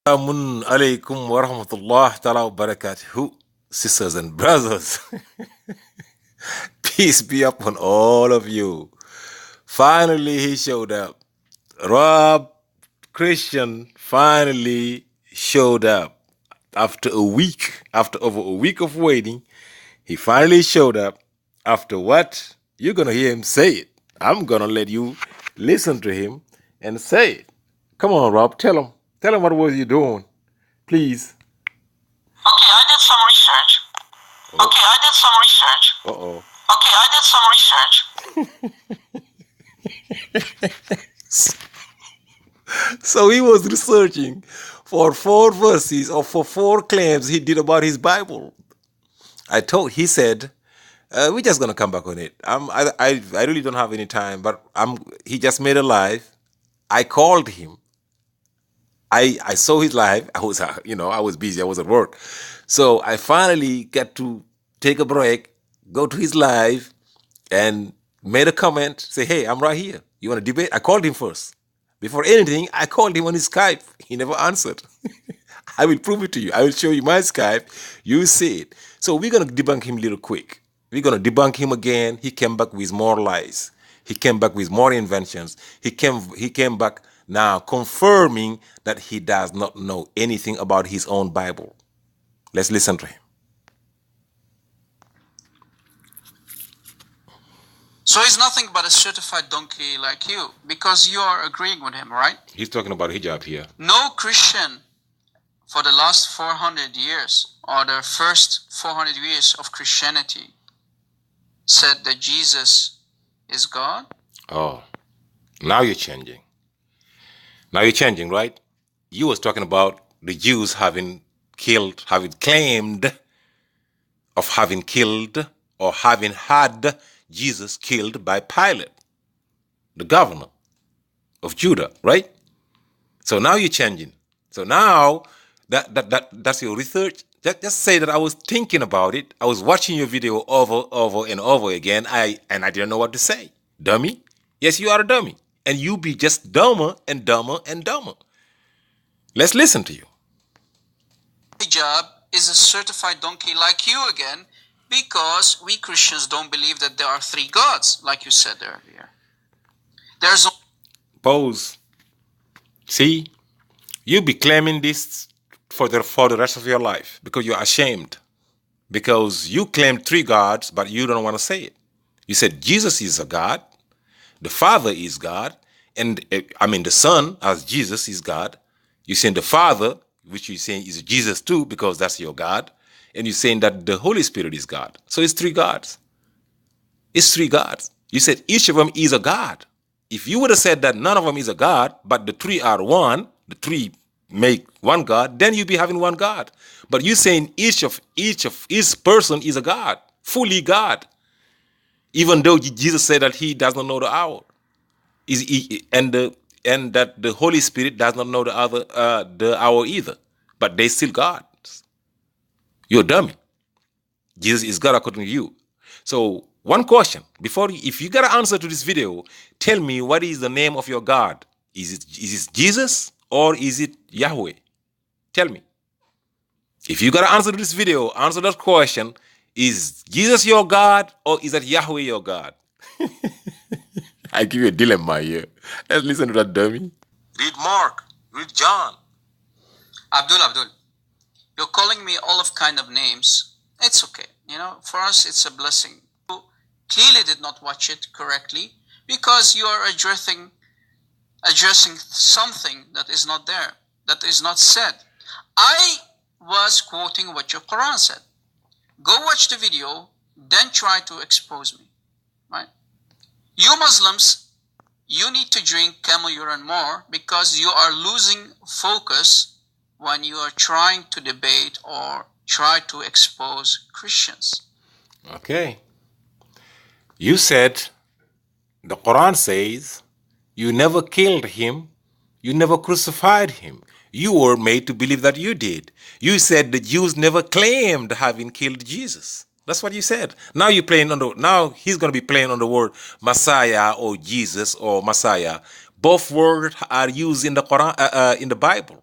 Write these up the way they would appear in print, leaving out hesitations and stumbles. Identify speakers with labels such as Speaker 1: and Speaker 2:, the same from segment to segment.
Speaker 1: Assalamu alaikum wa rahmatullah ta'ala wa barakatuhu, sisters and brothers. Peace be upon all of you. Finally, he showed up. Rob Christian finally showed up. After over a week of waiting, he finally showed up. After what? You're going to hear him say it. I'm going to let you listen to him and say it. Come on, Rob, tell him. Tell him what was you doing, please.
Speaker 2: Okay, I did some research. Okay, I did some research.
Speaker 1: Uh-oh.
Speaker 2: Okay, I did some research.
Speaker 1: So he was researching for 4 verses or for 4 claims he did about his Bible. He said, we're just gonna come back on it. I really don't have any time, but he just made a live. I called him. I saw his live. I was busy. I was at work. So I finally got to take a break, go to his live, and made a comment, say, hey, I'm right here. You want to debate? I called him first. Before anything, I called him on his Skype. He never answered. I will prove it to you. I will show you my Skype. You see it. So we're going to debunk him a little quick. We're going to debunk him again. He came back with more lies. He came back with more inventions. He came back now confirming that he does not know anything about his own Bible. Let's listen to him.
Speaker 2: So he's nothing but a certified donkey like you, because you are agreeing with him, right?
Speaker 1: He's talking about hijab here.
Speaker 2: No Christian for the last 400 years, or the first 400 years of Christianity, said that Jesus is God.
Speaker 1: Oh, now you're changing. Now you're changing, right? You was talking about the Jews having claimed of having killed or having had Jesus killed by Pilate, the governor of Judah, right? So now you're changing. So now that's your research. Just say that I was thinking about it. I was watching your video over and over again. I didn't know what to say. Dummy. Yes, you are a dummy. And you be just dumber and dumber and dumber. Let's listen to you.
Speaker 2: Hijab is a certified donkey like you again, because we Christians don't believe that there are 3 gods, like you said earlier. There's
Speaker 1: Pause. See, you be claiming this for the rest of your life because you're ashamed. Because you claim 3 gods, but you don't want to say it. You said Jesus is a God, the Father is God, and the Son as Jesus is God. You're saying the Father, which you're saying is Jesus too, because that's your God. And you're saying that the Holy Spirit is God. So it's 3 gods. It's 3 gods. You said each of them is a God. If you would have said that none of them is a God, but the 3 are one, the 3 make one God, then you'd be having one God. But you're saying each person is a God, fully God. Even though Jesus said that he does not know the hour. And that the Holy Spirit does not know the hour either. But they still gods. You're a dummy. Jesus is God according to you. So one question, if you got an answer to this video, tell me, what is the name of your God? Is it Jesus or is it Yahweh? Tell me. If you got an answer to this video, answer that question. Is Jesus your God or is that Yahweh your God? I give you a dilemma here. Let's listen to that dummy. Read Mark. Read John.
Speaker 2: Abdul, you're calling me all of kind of names. It's okay. For us, it's a blessing. You clearly did not watch it correctly because you are addressing something that is not there, that is not said. I was quoting what your Quran said. Go watch the video, then try to expose me, right? You Muslims, you need to drink camel urine more because you are losing focus when you are trying to debate or try to expose Christians.
Speaker 1: Okay. You said the Quran says you never killed him, you never crucified him. You were made to believe that you did. You said the Jews never claimed having killed Jesus. That's what you said. Now he's going to be playing on the word Messiah or Jesus or Messiah. Both words are used in the Quran, in the Bible.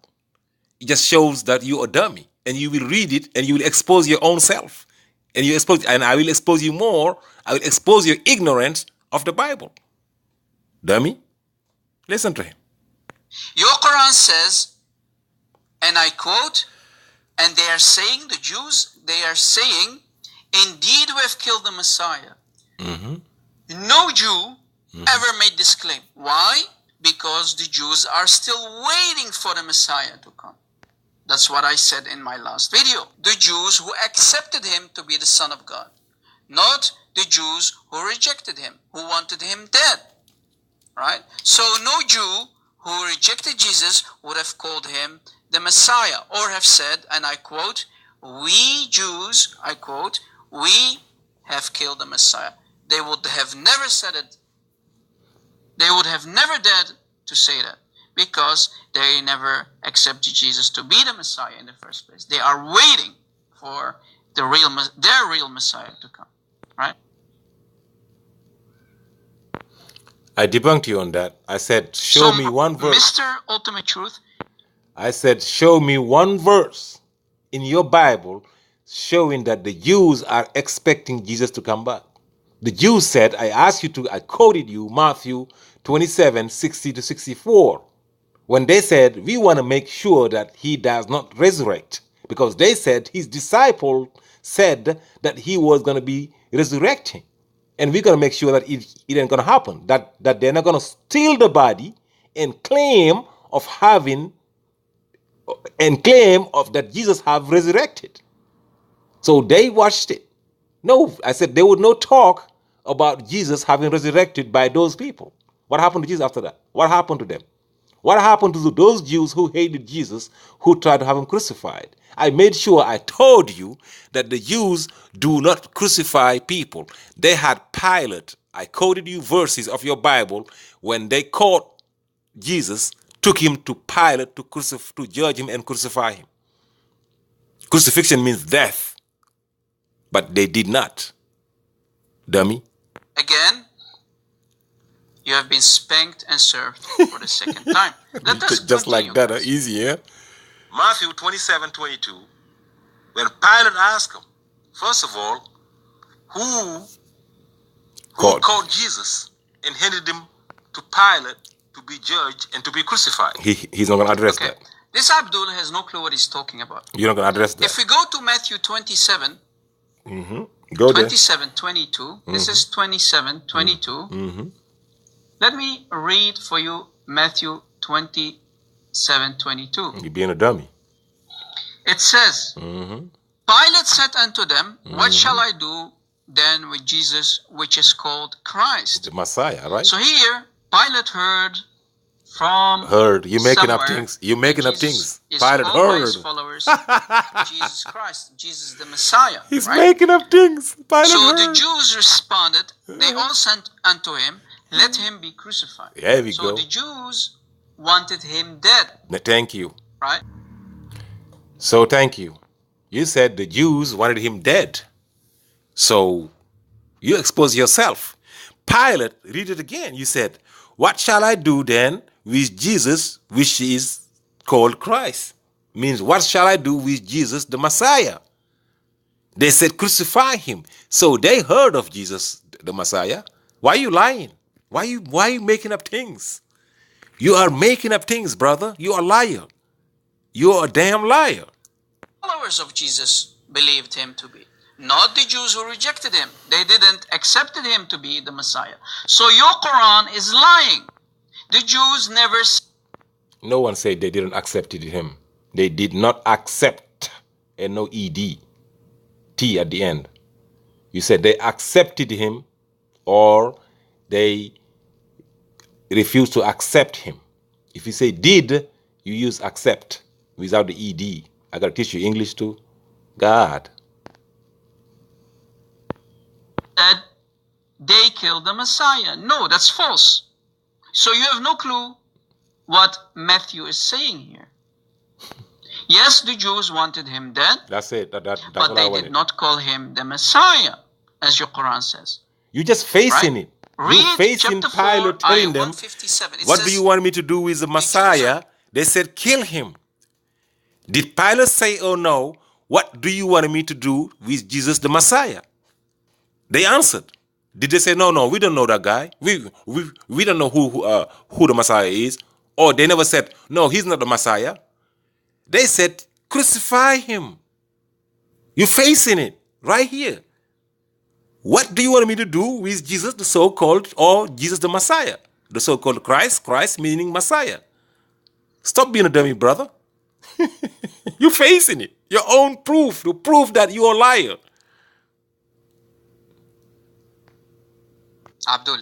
Speaker 1: it just shows that you're a dummy, and you will read it and you will expose your own self, and I will expose you more. I will expose your ignorance of the Bible. Dummy, listen to him.
Speaker 2: Your Quran says, and I quote, and they are saying, the Jews, they are saying, indeed we have killed the Messiah. No Jew ever made this claim. Why? Because the Jews are still waiting for the Messiah to come. That's what I said in my last video. The Jews who accepted him to be the Son of God, not the Jews who rejected him, who wanted him dead. Right? So no Jew who rejected Jesus would have called him the Messiah, or have said, and I quote, we Jews, I quote, we have killed the Messiah. They would have never said it. They would have never dared to say that, because they never accepted Jesus to be the Messiah in the first place. They are waiting for their real Messiah to come. Right?
Speaker 1: I debunked you on that. I said, show me one verse.
Speaker 2: Mr. Ultimate Truth.
Speaker 1: I said, show me one verse in your Bible showing that the Jews are expecting Jesus to come back. The Jews said, I quoted you Matthew 27:60-64. When they said, we want to make sure that he does not resurrect, because they said his disciple said that he was going to be resurrecting. And we're going to make sure that it ain't going to happen, that they're not going to steal the body and claim that Jesus have resurrected. So they watched it. No, I said there would no talk about Jesus having resurrected by those people. What happened to Jesus after that? What happened to them? What happened to those Jews who hated Jesus, who tried to have him crucified? I made sure I told you that the Jews do not crucify people. They had Pilate. I quoted you verses of your Bible when they caught Jesus, took him to Pilate to judge him and crucify him. Crucifixion means death, but they did not. Dummy.
Speaker 2: Again, you have been spanked and served for the second time. Let us
Speaker 1: just like that, easy, yeah? Matthew 27:22. When Pilate asked him, first of all, who caught Jesus and handed him to Pilate to be judged and to be crucified? He's not going to address that.
Speaker 2: This Abdul has no clue what he's talking about.
Speaker 1: You're not going to address that.
Speaker 2: If we go to Matthew 27,
Speaker 1: Go
Speaker 2: 27:22, this is 27:22. Let me read for you Matthew 27:22.
Speaker 1: You're being a dummy.
Speaker 2: It says, Pilate said unto them, what shall I do then with Jesus, which is called Christ?
Speaker 1: The Messiah, right?
Speaker 2: So here, Pilate heard from
Speaker 1: You're making up things. You're making up things. Pilate heard.
Speaker 2: His followers, Jesus Christ, Jesus the Messiah.
Speaker 1: He's making up things. Pilate heard.
Speaker 2: The Jews responded, they all sent unto him, let him be crucified.
Speaker 1: There we go.
Speaker 2: So the Jews wanted him dead.
Speaker 1: Thank you.
Speaker 2: Right?
Speaker 1: So thank you. You said the Jews wanted him dead. So you expose yourself. Pilate, read it again. You said, what shall I do then with Jesus, which is called Christ? Means, what shall I do with Jesus, the Messiah? They said, crucify him. So they heard of Jesus, the Messiah. Why are you lying? Why are you making up things? You are making up things, brother. You are a liar. You are a damn liar.
Speaker 2: Followers of Jesus believed him to be. Not the Jews who rejected him. They didn't accept him to be the Messiah. So your Quran is lying. The Jews never...
Speaker 1: No one said they didn't accept him. They did not accept, and no ED, T at the end. You said they accepted him or they refused to accept him. If you say did, you use accept without the ED. I got to teach you English too. God.
Speaker 2: That they killed the Messiah. No, that's false. So you have no clue what Matthew is saying here. Yes, the Jews wanted him dead.
Speaker 1: That's it. That's
Speaker 2: but they did not call him the Messiah, as your Quran says.
Speaker 1: You're just facing it. You're facing Pilate telling them, what do you want me to do with the Messiah? They said, kill him. Did Pilate say, oh no, what do you want me to do with Jesus the Messiah? They answered. Did they say, no, we don't know that guy. We don't know who the Messiah is. Or they never said, no, he's not the Messiah. They said, crucify him. You're facing it right here. What do you want me to do with Jesus the so-called, or Jesus the Messiah? The so-called Christ meaning Messiah. Stop being a dummy, brother. You're facing it. Your own proof to prove that you're a liar.
Speaker 2: Abdul,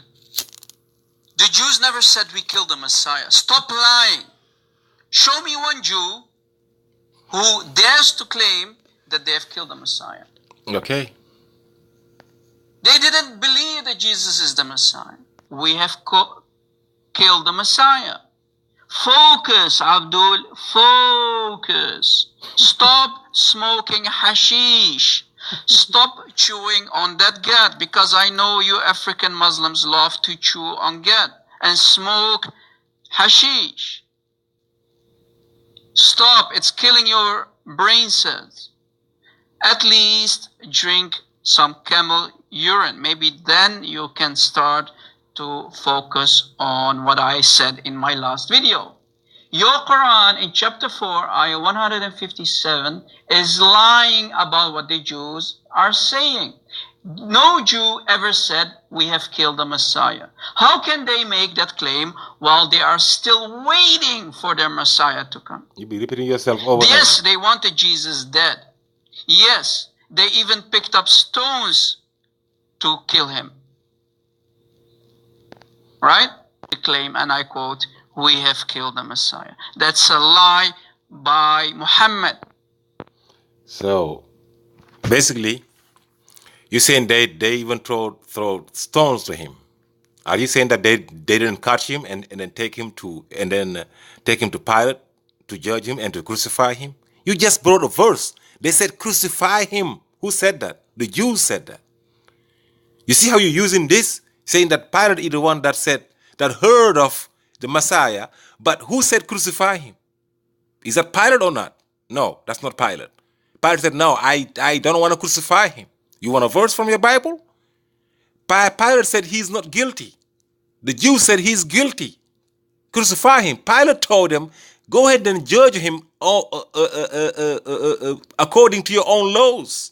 Speaker 2: the Jews never said we killed the Messiah. Stop lying. Show me one Jew who dares to claim that they have killed the Messiah.
Speaker 1: Okay.
Speaker 2: They didn't believe that Jesus is the Messiah. We have killed the Messiah. Focus, Abdul, focus. Stop smoking hashish. Stop chewing on that gat, because I know you African Muslims love to chew on gat and smoke hashish. Stop, it's killing your brain cells. At least drink some camel urine. Maybe then you can start to focus on what I said in my last video. Your Quran in chapter 4, ayah 157 is lying about what the Jews are saying. No Jew ever said we have killed the Messiah. How can they make that claim while they are still waiting for their Messiah to come?
Speaker 1: You be repeating yourself over.
Speaker 2: Yes, they wanted Jesus dead. Yes, they even picked up stones to kill him. Right? They claim, and I quote, we have killed the Messiah. That's a lie by Muhammad.
Speaker 1: So, basically, you're saying they even throw stones to him. Are you saying that they didn't catch him and then take him to Pilate to judge him and to crucify him? You just brought a verse. They said crucify him. Who said that? The Jews said that. You see how you're using this, saying that Pilate is the one that heard of the Messiah, but who said crucify him? Is that Pilate or not? No, that's not Pilate. Pilate said, no, I don't want to crucify him. You want a verse from your Bible? Pilate said he's not guilty. The Jews said he's guilty. Crucify him. Pilate told them, go ahead and judge him according to your own laws.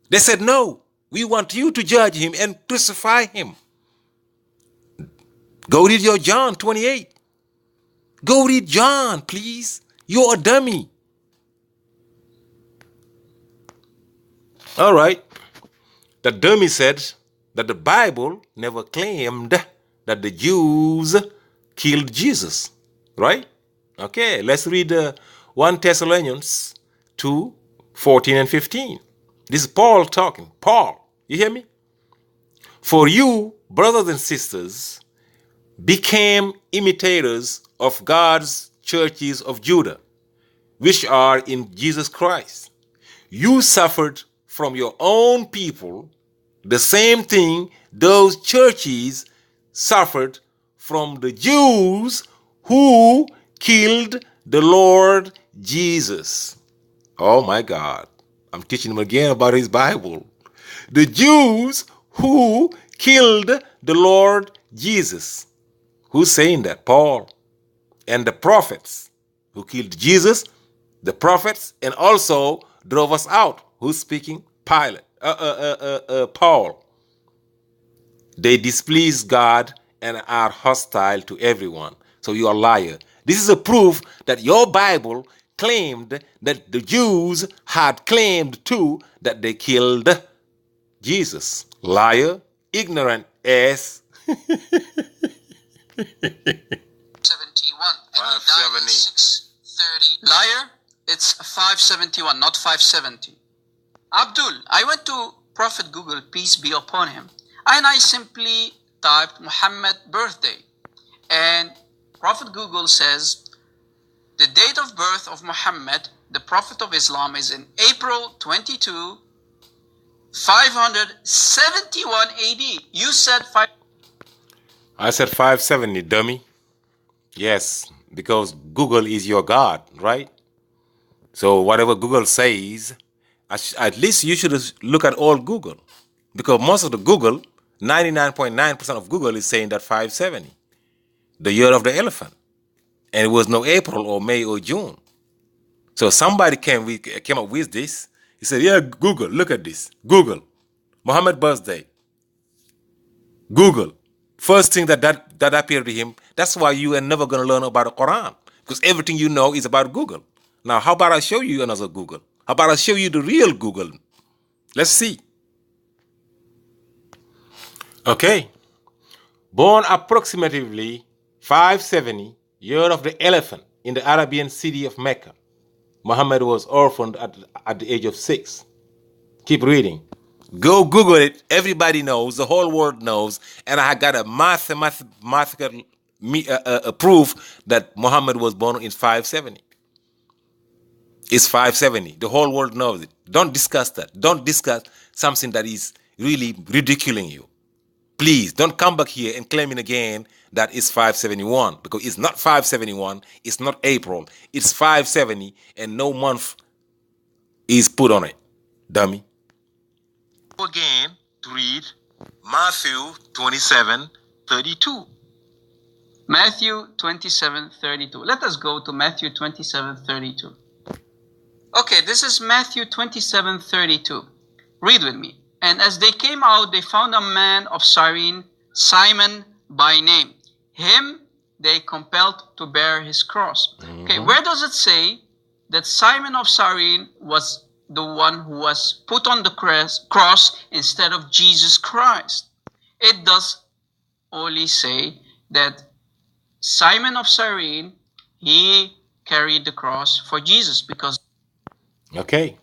Speaker 1: They said, no, we want you to judge him and crucify him. Go read your John 28. Go read John, please. You're a dummy. All right. The dummy said that the Bible never claimed that the Jews killed Jesus. Right? Okay, let's read 1 Thessalonians 2, 14 and 15. This is Paul talking. Paul, you hear me? For you, brothers and sisters, became imitators of God's churches of Judah, which are in Jesus Christ. You suffered from your own people the same thing those churches suffered from the Jews who killed the Lord Jesus. Oh my God. I'm teaching him again about his Bible. The Jews who killed the Lord Jesus. Who's saying that? Paul. And the prophets who killed Jesus, the prophets, and also drove us out. Who's speaking? Pilate. Paul. They displease God and are hostile to everyone. So you're a liar. This is a proof that your Bible claimed that the Jews had claimed too that they killed Jesus. Liar, ignorant ass.
Speaker 2: 71. 570. 630. Liar, it's 571, not 570. Abdul, I went to Prophet Google, peace be upon him, and I simply typed Muhammad birthday. And Prophet Google says the date of birth of Muhammad, the Prophet of Islam, is in April 22, 571 AD. You said
Speaker 1: I said 570, dummy. Yes, because Google is your God, right? So whatever Google says, at least you should look at all Google, because most of the Google, 99.9% of Google is saying that 570, the year of the elephant, and it was no April or May or June. So somebody came up with this. He said, "Yeah, Google, look at this. Google, Muhammad birthday. Google, first thing that appeared to him. That's why you are never gonna learn about the Quran, because everything you know is about Google. Now, how about I show you another Google? How about I show you the real Google? Let's see. Okay, born approximately 570, year of the elephant, in the Arabian city of Mecca. Muhammad was orphaned at the age of 6. Keep reading. Go Google it. Everybody knows. The whole world knows. And I got a mathematical proof that Muhammad was born in 570. It's 570. The whole world knows it. Don't discuss that. Don't discuss something that is really ridiculing you. Please don't come back here and claiming again that it's 571, because it's not 571. It's not April. It's 570, and no month is put on it. Dummy. Again to read Matthew 27:32.
Speaker 2: Matthew 27:32. Let us go to Matthew 27:32. Okay, this is Matthew 27:32. Read with me. And as they came out, they found a man of Cyrene, Simon by name. Him they compelled to bear his cross. Okay, where does it say that Simon of Cyrene was the one who was put on the cross instead of Jesus Christ? It does only say that Simon of Cyrene, he carried the cross for Jesus, because...
Speaker 1: Okay.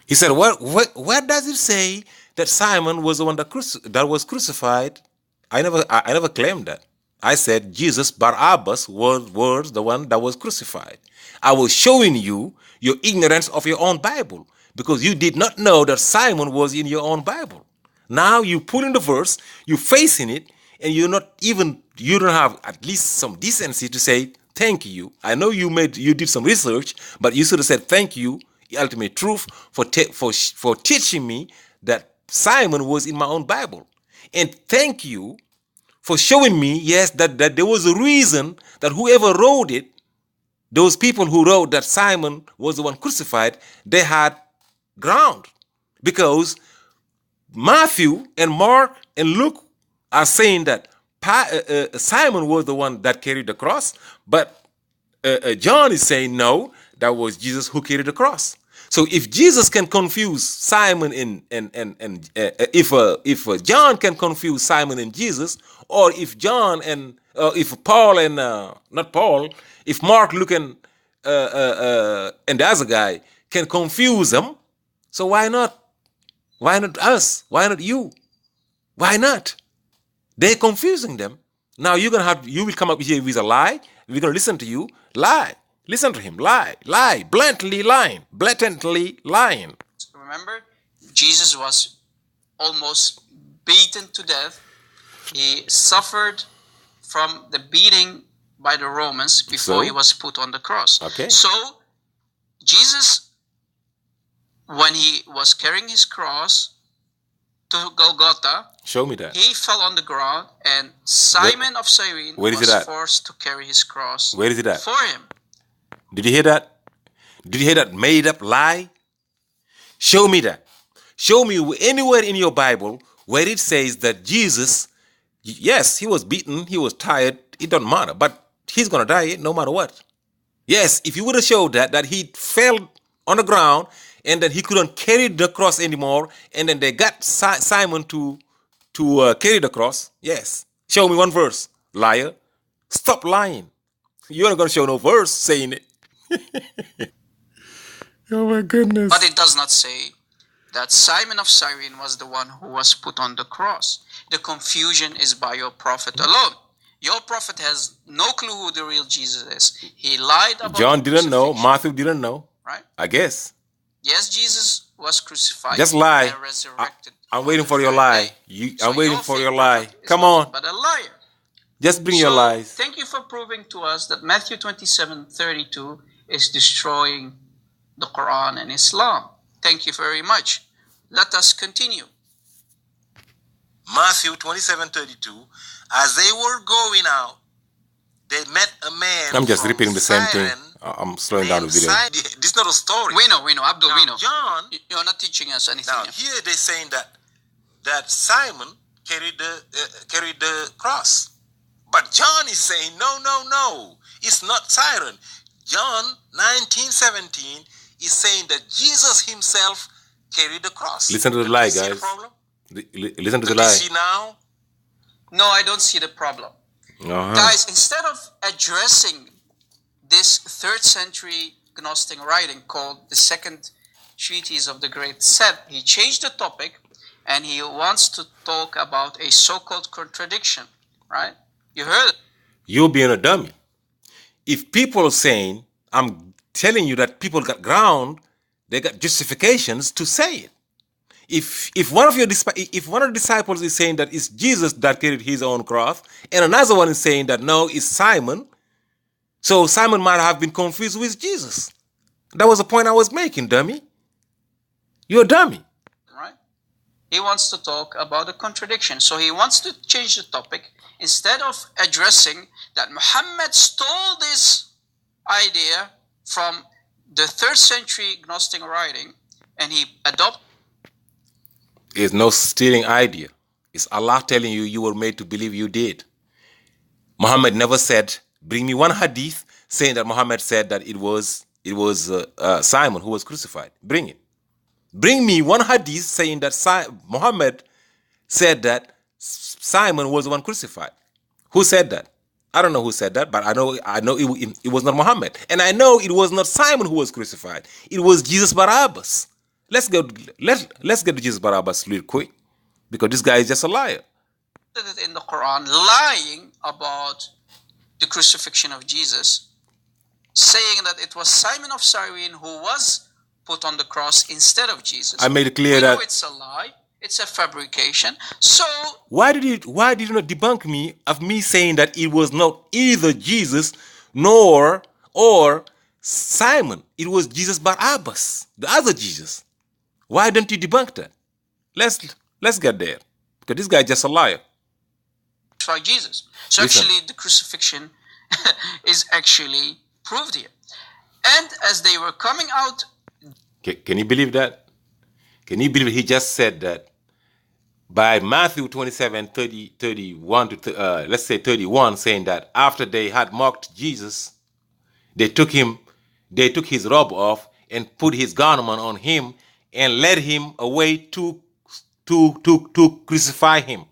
Speaker 1: He said, where does it say that Simon was the one that was crucified? I never claimed that. I said Jesus Barabbas was the one that was crucified. I was showing you your ignorance of your own Bible, because you did not know that Simon was in your own Bible. Now you put in the verse, you facing it, and you don't have at least some decency to say thank you. I know you did some research, but you should have said thank you, ultimate truth, for teaching me that Simon was in my own Bible, and thank you for showing me, yes, that there was a reason that whoever wrote it, those people who wrote that Simon was the one crucified, they had ground, because Matthew and Mark and Luke are saying that Simon was the one that carried the cross, but John is saying no, that was Jesus who carried the cross. So if Jesus can confuse Simon and if John can confuse Simon and Jesus, or if John and if Paul and not Paul, if Mark, Luke and the other guy can confuse them, so why not? Why not us? Why not you? Why not? They're confusing them. Now you will come up here with a lie. We're gonna listen to you lie. Listen to him lie, blatantly lying.
Speaker 2: Remember, Jesus was almost beaten to death. He suffered from the beating by the Romans before he was put on the cross.
Speaker 1: Okay.
Speaker 2: So Jesus, when he was carrying his cross to Golgotha,
Speaker 1: show me that.
Speaker 2: He fell on the ground, and Simon of Cyrene was forced to carry his cross
Speaker 1: for
Speaker 2: him.
Speaker 1: Did you hear that? Did you hear that made up lie? Show me that. Show me anywhere in your Bible where it says that Jesus, yes, he was beaten, he was tired, it doesn't matter, but he's going to die no matter what. Yes, if you would have showed that he fell on the ground and that he couldn't carry the cross anymore, and then they got Simon to carry the cross, yes. Show me one verse, liar. Stop lying. You're not going to show no verse saying it. Oh my goodness.
Speaker 2: But it does not say that Simon of Cyrene was the one who was put on the cross. The confusion is by your prophet alone. Your prophet has no clue who the real Jesus is. He lied about
Speaker 1: John didn't know. Matthew didn't know.
Speaker 2: Right?
Speaker 1: I guess.
Speaker 2: Yes, Jesus was crucified.
Speaker 1: Just lie.
Speaker 2: And resurrected.
Speaker 1: I'm waiting for your lie. I'm waiting for your lie. Come on.
Speaker 2: But a liar.
Speaker 1: Just bring your lies.
Speaker 2: Thank you for proving to us that Matthew 27:32 is destroying the Quran and Islam. Thank you very much. Let us continue.
Speaker 1: Matthew 27:32. As they were going out, they met a man. I'm just repeating the same thing. I'm slowing down the video. This is not a story.
Speaker 2: We know, Abdul,
Speaker 1: now,
Speaker 2: we know.
Speaker 1: John,
Speaker 2: you're not teaching us anything.
Speaker 1: Now here they're saying that Simon carried the cross, but John is saying no, it's not Simon. John 19:17 is saying that Jesus himself carried the cross. Listen to the lie, guys. Listen to the lie. See now?
Speaker 2: No, I don't see the problem. Guys, instead of addressing this 3rd century Gnostic writing called the Second Treatise of the Great Set, he changed the topic and he wants to talk about a so-called contradiction, right? You heard it.
Speaker 1: You're being a dummy. If people are saying, I'm telling you that people got ground, they got justifications to say it. If one of the disciples is saying that it's Jesus that carried his own cross, and another one is saying that no, it's Simon, so Simon might have been confused with Jesus. That was the point I was making, dummy. You're a dummy.
Speaker 2: Right? He wants to talk about the contradiction. So he wants to change the topic. Instead of addressing that Muhammad stole this idea from the 3rd century Gnostic writing and he adopted.
Speaker 1: It's no stealing idea. It's Allah telling you you were made to believe you did. Muhammad never said, bring me one hadith saying that Muhammad said that it was Simon who was crucified. Bring it. Bring me one hadith saying that Muhammad said that Simon was the one crucified. Who said that? I don't know who said that, but I know it was not Muhammad. And I know it was not Simon who was crucified. It was Jesus Barabbas. Let's get to Jesus Barabbas real quick, because this guy is just a liar.
Speaker 2: In the Quran, lying about the crucifixion of Jesus, saying that it was Simon of Cyrene who was put on the cross instead of Jesus.
Speaker 1: I made it clear that
Speaker 2: it's a lie, it's a fabrication. So
Speaker 1: why did you not debunk me of me saying that it was not either Jesus or Simon? It was Jesus Barabbas, the other Jesus. Why don't you debunk that? Let's get there, because this guy is just a liar.
Speaker 2: Try Jesus. So actually, the crucifixion is actually proved here. And as they were coming out,
Speaker 1: can you believe that? Can you believe he just said that by Matthew 27:31 to let's say 31, saying that after they had mocked Jesus, they took his robe off and put his garment on him and led him away to crucify him.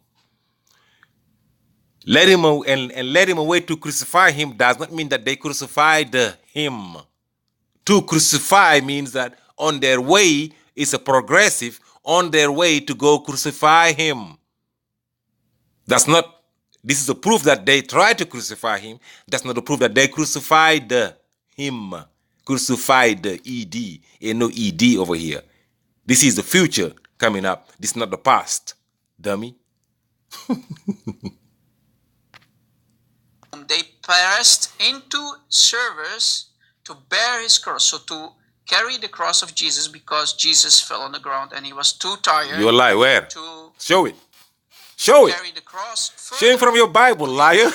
Speaker 1: Led him away to crucify him does not mean that they crucified him. To crucify means that on their way is a progressive, on their way to go crucify him. This is a proof that they tried to crucify him. That's not a proof that they crucified him. Crucified, ED, and no ED over here. This is the future coming up. This is not the past, dummy.
Speaker 2: They pressed into service to bear his cross, so to carry the cross of Jesus, because Jesus fell on the ground and he was too tired.
Speaker 1: You're a liar. Where?
Speaker 2: To
Speaker 1: show it. Show it.
Speaker 2: Carry the cross.
Speaker 1: Show it from your Bible, liar.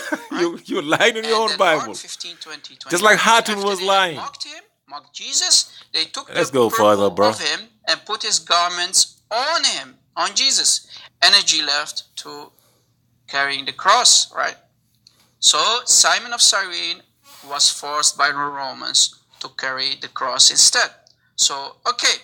Speaker 1: You're lying in your own Bible.
Speaker 2: Mark 15, 20,
Speaker 1: just like Hatun was lying.
Speaker 2: Mocked Jesus. They took
Speaker 1: Let's go further, bro.
Speaker 2: Of him and put his garments on him, on Jesus. Energy left to carrying the cross, right? So Simon of Cyrene was forced by the Romans to carry the cross instead. So, okay.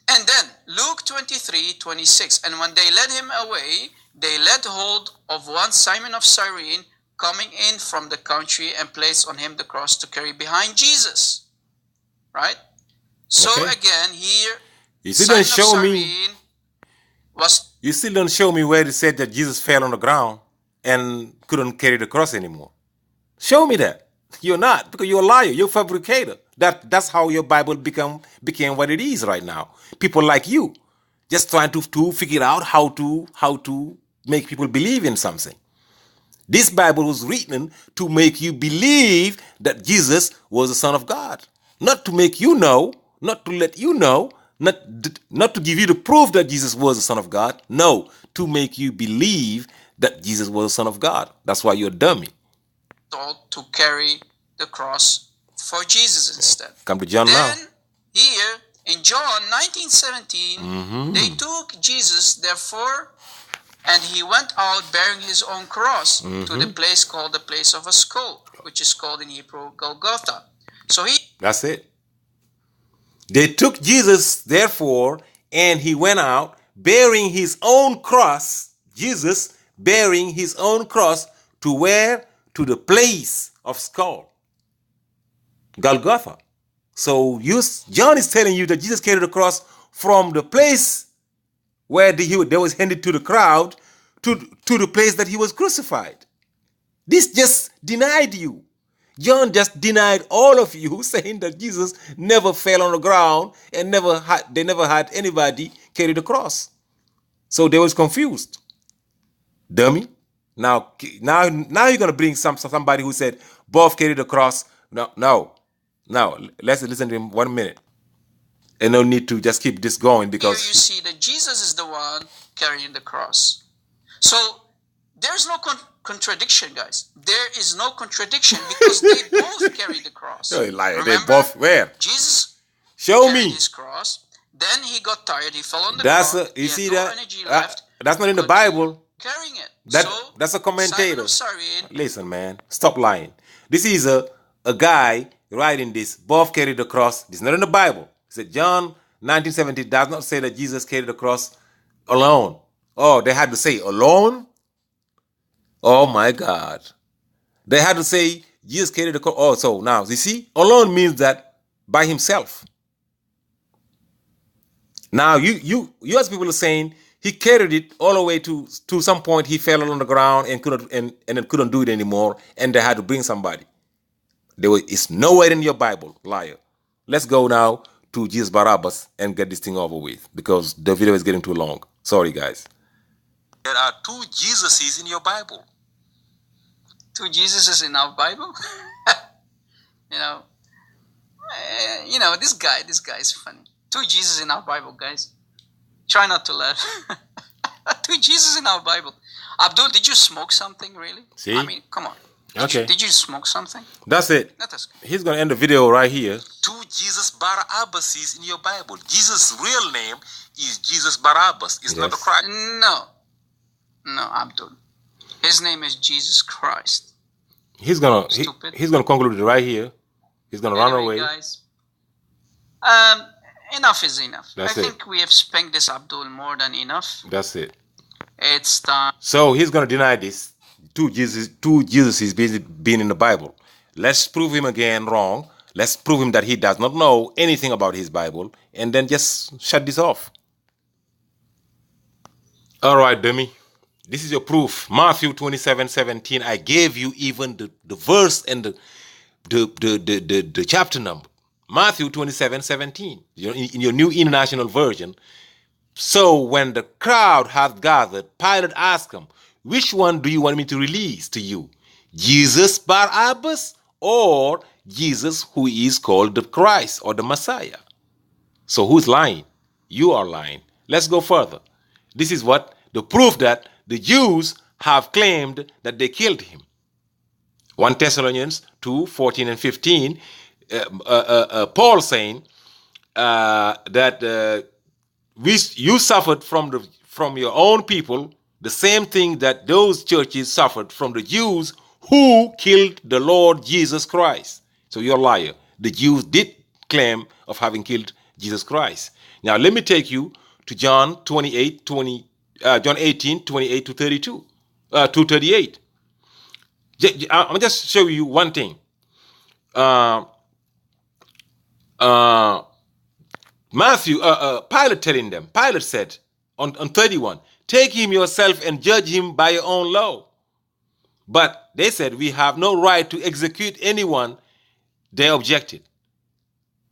Speaker 2: And then Luke 23:26. And when they led him away, they laid hold of one Simon of Cyrene coming in from the country and placed on him the cross to carry behind Jesus. Right? So again, here,
Speaker 1: you still don't show me. You still don't show me where it said that Jesus fell on the ground and couldn't carry the cross anymore. Show me that. You're not, because you're a liar. You're a fabricator. That's how your Bible became what it is right now. People like you, just trying to figure out how to make people believe in something. This Bible was written to make you believe that Jesus was the Son of God, not to make you know not to let you know, not to give you the proof that Jesus was the Son of God. No, to make you believe that Jesus was the Son of God. That's why you're a dummy.
Speaker 2: Told to carry the cross for Jesus instead.
Speaker 1: Come to John now.
Speaker 2: Then here in John 19:17, they took Jesus therefore, and he went out bearing his own cross to the place called the place of a skull, which is called in Hebrew Golgotha. So
Speaker 1: That's it. They took Jesus, therefore, and he went out bearing his own cross, Jesus bearing his own cross to where? To the place of skull, Golgotha. So John is telling you that Jesus carried the cross from the place where they was handed to the crowd to the place that he was crucified. This just denied you. John just denied all of you, saying that Jesus never fell on the ground and they never had anybody carry the cross. So they was confused. Dummy. Now you're gonna bring somebody who said both carried the cross. No. Let's listen to him 1 minute. And no need to just keep this going because
Speaker 2: here you see that Jesus is the one carrying the cross. So there's no contradiction, guys. There is no contradiction because they both carry the cross.
Speaker 1: Remember, they both where?
Speaker 2: Jesus
Speaker 1: Show me
Speaker 2: his cross. Then he got tired. He fell on the ground.
Speaker 1: You see that? That's not in the Bible.
Speaker 2: Carrying it.
Speaker 1: That's a commentator. Listen, man, stop lying. This is a guy writing this. Both carried the cross. This is not in the Bible. He said John 19:17 does not say that Jesus carried the cross alone. Oh, they had to say alone? Oh my God. They had to say Jesus carried the cross. Oh, so now you see, alone means that by himself. Now you as people are saying he carried it all the way to some point. He fell on the ground and couldn't do it anymore, and they had to bring somebody. It's nowhere in your Bible, liar. Let's go now to Jesus Barabbas and get this thing over with because the video is getting too long. Sorry, guys. There are two Jesuses in your Bible.
Speaker 2: Two Jesuses in our Bible? This guy is funny. Two Jesus in our Bible, guys. Try not to laugh. Two Jesus in our Bible. Abdul, did you smoke something, really?
Speaker 1: See?
Speaker 2: I mean, come on.
Speaker 1: Okay.
Speaker 2: Did you smoke something?
Speaker 1: That's it. He's going to end the video right here. Two Jesus Barabbases in your Bible. Jesus' real name is Jesus Barabbas. It's not the Christ.
Speaker 2: No, Abdul. His name is Jesus Christ.
Speaker 1: He's gonna conclude it right here. He's gonna run away.
Speaker 2: Guys, enough is enough. I think we have spanked this Abdul more than enough.
Speaker 1: That's it.
Speaker 2: It's time.
Speaker 1: So he's gonna deny this. Two Jesuses being in the Bible. Let's prove him again wrong. Let's prove him that he does not know anything about his Bible, and then just shut this off. All right, dummy. This is your proof. Matthew 27:17. I gave you even the verse and the chapter number. Matthew 27:17. In your New International Version. So when the crowd had gathered, Pilate asked him, which one do you want me to release to you? Jesus Barabbas or Jesus who is called the Christ or the Messiah? So who's lying? You are lying. Let's go further. This is what the proof that the Jews have claimed that they killed him. 1 Thessalonians 2:14 and 15. Paul saying that you suffered from your own people the same thing that those churches suffered from the Jews who killed the Lord Jesus Christ. So you're a liar. The Jews did claim of having killed Jesus Christ. Now let me take you to John 18:28 to 32, 2:38. I'm gonna just show you one thing. Pilate telling them. Pilate said on 31, take him yourself and judge him by your own law. But they said, we have no right to execute anyone. They objected.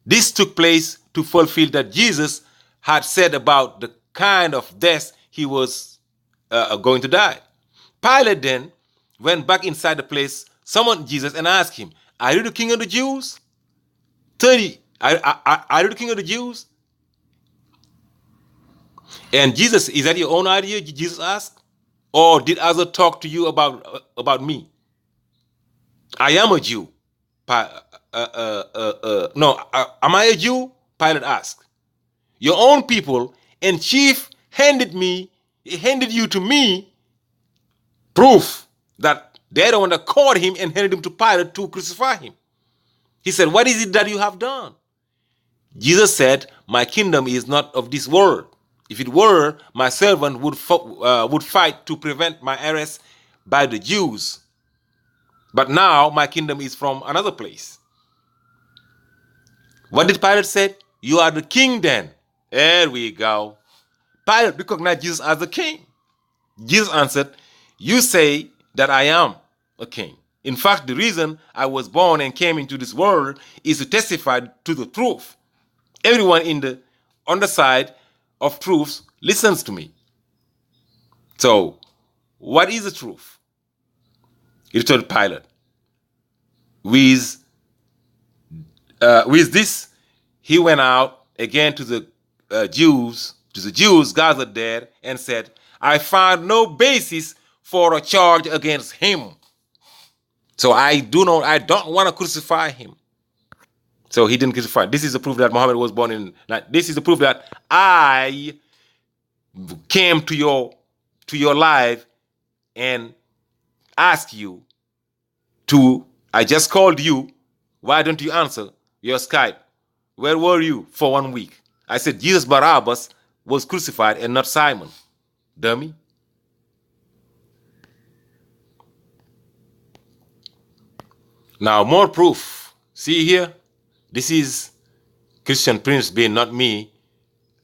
Speaker 1: This took place to fulfill that Jesus had said about the kind of death he was going to die. Pilate then went back inside the place, summoned Jesus and asked him, are you the king of the Jews? Are you the king of the Jews? And Jesus, is that your own idea? Jesus asked, or did others talk to you about me? I am a Jew. No, am I a Jew? Pilate asked. Your own people and chief handed you to me, proof that they're the one that caught him and handed him to Pilate to crucify him. He said, what is it that you have done? Jesus said, my kingdom is not of this world. If it were, my servant would fight to prevent my arrest by the Jews. But now my kingdom is from another place. What did Pilate say? You are the king then. There we go. Pilate recognized Jesus as the king. Jesus answered, you say that I am a king. In fact, the reason I was born and came into this world is to testify to the truth. Everyone on the side of truth listens to me. So, what is the truth? He told Pilate. With this, he went out again to the Jews gathered there and said, I found no basis for a charge against him. So I don't want to crucify him. So he didn't crucify. This is the proof that Muhammad was born in. This is the proof that I came to your life and asked you to. I just called you. Why don't you answer your Skype? Where were you for 1 week? I said Jesus Barabbas was crucified and not Simon. Dummy. Now more proof. See here? This is Christian Prince being, not me.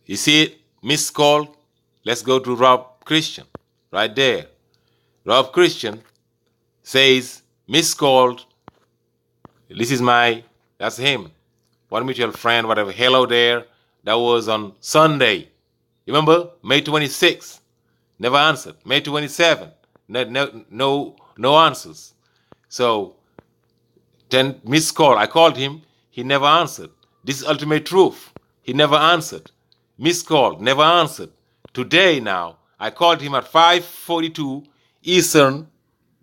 Speaker 1: You see it? Missed call. Let's go to Rob Christian. Right there. Rob Christian says, missed called. That's him. One mutual friend, whatever. Hello there. That was on Sunday. Remember? May 26th. Never answered. May 27th. No answers. So, 10 missed call. I called him. He never answered. This is ultimate truth. He never answered. Missed call. Never answered. Today now, I called him at 5:42 Eastern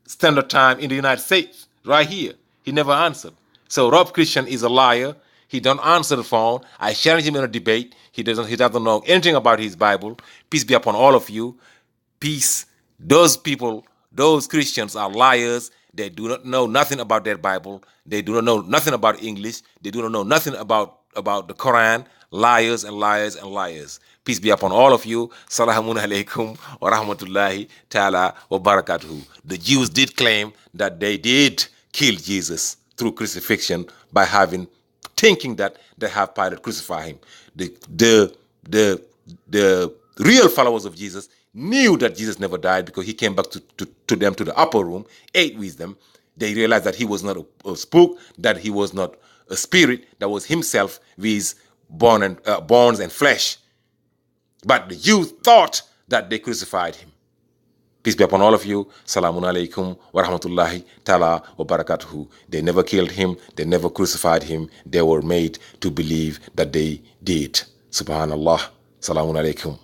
Speaker 1: Standard Time in the United States. Right here. He never answered. So Rob Christian is a liar. He don't answer the phone. I challenged him in a debate. He doesn't know anything about his Bible. Peace be upon all of you. Peace. Those people, those Christians are liars. They do not know nothing about their Bible. They do not know nothing about English. They do not know nothing about the Quran. Liars and liars and liars. Peace be upon all of you. Salamun alaikum wa rahmatullahi ta'ala wa barakatuhu. The Jews did claim that they did kill Jesus through crucifixion by thinking that they have Pilate crucify him. The real followers of Jesus knew that Jesus never died because he came back to them to the upper room, ate with them. They realized that he was not a spook, that he was not a spirit, that was himself with bones and flesh. But the Jews thought that they crucified him. Peace be upon all of you. Salamun alaikum wa rahmatullahi ta'ala wa barakatuhu. They never killed him. They never crucified him. They were made to believe that they did. Subhanallah. Salamun alaikum.